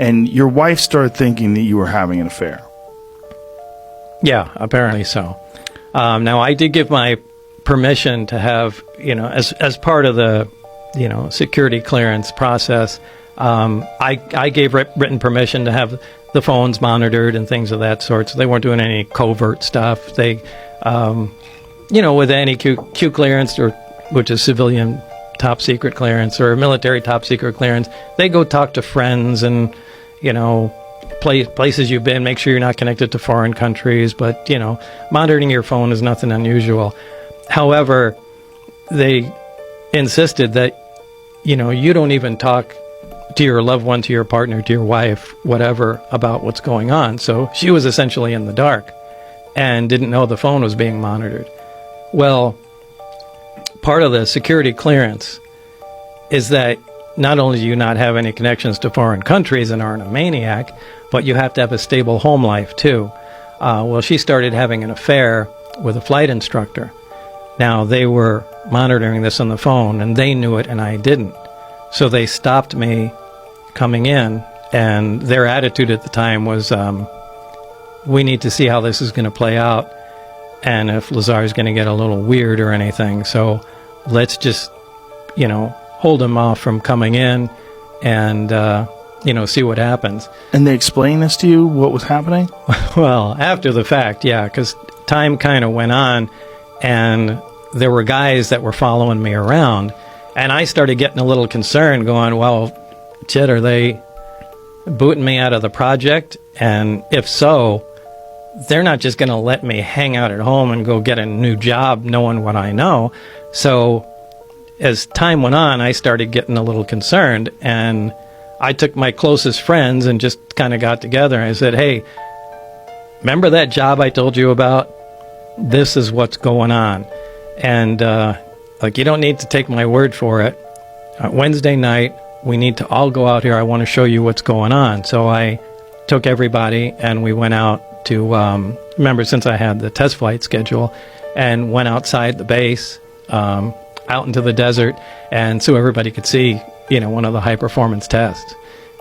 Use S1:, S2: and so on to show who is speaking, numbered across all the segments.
S1: and your wife started thinking that you were having an affair.
S2: Yeah, apparently so. Now, I did give my permission to have, as part of the, security clearance process, I gave written permission to have the phones monitored and things of that sort, so they weren't doing any covert stuff. They, with any Q clearance, which is civilian top secret clearance or military top secret clearance, they go talk to friends and, places you've been, make sure you're not connected to foreign countries, but, monitoring your phone is nothing unusual. However, they insisted that, you don't even talk to your loved one, to your partner, to your wife, whatever, about what's going on. So she was essentially in the dark and didn't know the phone was being monitored. Well, part of the security clearance is that not only do you not have any connections to foreign countries and aren't a maniac, but you have to have a stable home life too. Well, she started having an affair with a flight instructor. Now, they were monitoring this on the phone, and they knew it, and I didn't. So they stopped me coming in, and their attitude at the time was, we need to see how this is going to play out, and if Lazar is going to get a little weird or anything. So let's just, hold him off from coming in and, see what happens.
S1: And they explained this to you, what was happening?
S2: Well, after the fact, yeah, because time kind of went on, and there were guys that were following me around, and I started getting a little concerned, going, well, shit, are they booting me out of the project? And if so, they're not just going to let me hang out at home and go get a new job knowing what I know. So as time went on, I started getting a little concerned, and I took my closest friends and just kind of got together, and I said, hey, remember that job I told you about? This is what's going on. And you don't need to take my word for it. Wednesday night, we need to all go out here. I want to show you what's going on. So I took everybody, and we went out to, remember, since I had the test flight schedule, and went outside the base, out into the desert, and so everybody could see, one of the high-performance tests.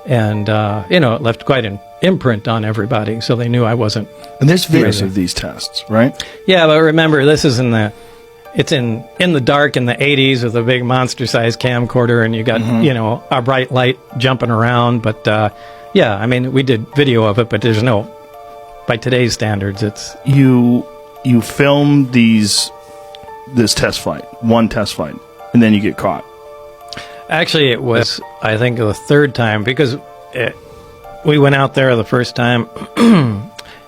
S2: And, it left quite an imprint on everybody, so they knew I wasn't.
S1: And there's videos of these tests, right?
S2: Yeah, but remember, this is it's in the dark in the 80s with a big monster-sized camcorder, and you got, a bright light jumping around. But, yeah, I mean, we did video of it, but there's no, by today's standards, it's...
S1: You filmed this test flight, one test flight, and then you get caught.
S2: Actually, it was, I think, the third time, because we went out there the first time.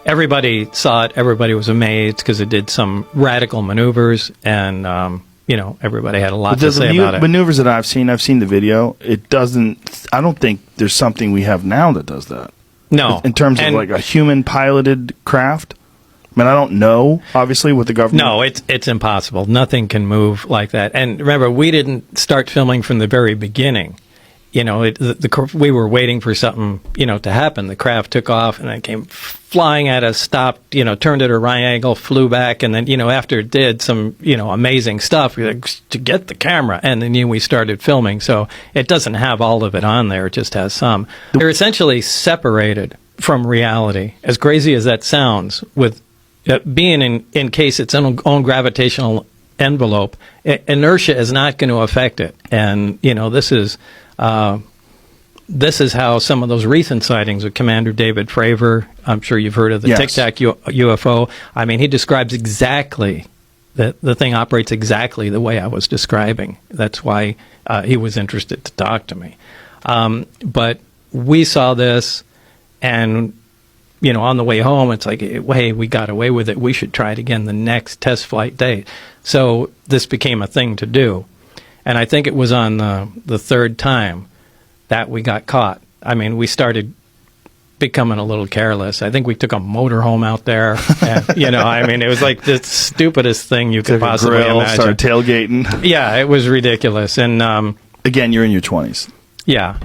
S2: Everybody saw it. Everybody was amazed because it did some radical maneuvers, and, everybody had a lot to say about it.
S1: Maneuvers that I've seen the video. I don't think there's something we have now that does that.
S2: No.
S1: In terms of like a human-piloted craft. I mean, I don't know, obviously, what the government...
S2: No, it's impossible. Nothing can move like that. And remember, we didn't start filming from the very beginning. We were waiting for something, to happen. The craft took off, and then came flying at us, stopped, turned at a right angle, flew back, and then, after it did some, amazing stuff, we like, to get the camera, and then we started filming. So it doesn't have all of it on there. It just has some. They're essentially separated from reality, as crazy as that sounds, with... being in case its own gravitational envelope, inertia is not going to affect it. And, this is how some of those recent sightings of Commander David Fravor, I'm sure you've heard of the
S1: Yes.
S2: Tic Tac UFO. I mean, he describes exactly, the thing operates exactly the way I was describing. That's why he was interested to talk to me. But we saw this, and... on the way home, it's like, hey, we got away with it. We should try it again the next test flight date. So this became a thing to do. And I think it was on the third time that we got caught. I mean, we started becoming a little careless. I think we took a motorhome out there. And, I mean, it was like the stupidest thing you could possibly imagine.
S1: Started tailgating.
S2: Yeah, it was ridiculous. And
S1: again, you're in your 20s.
S2: Yeah.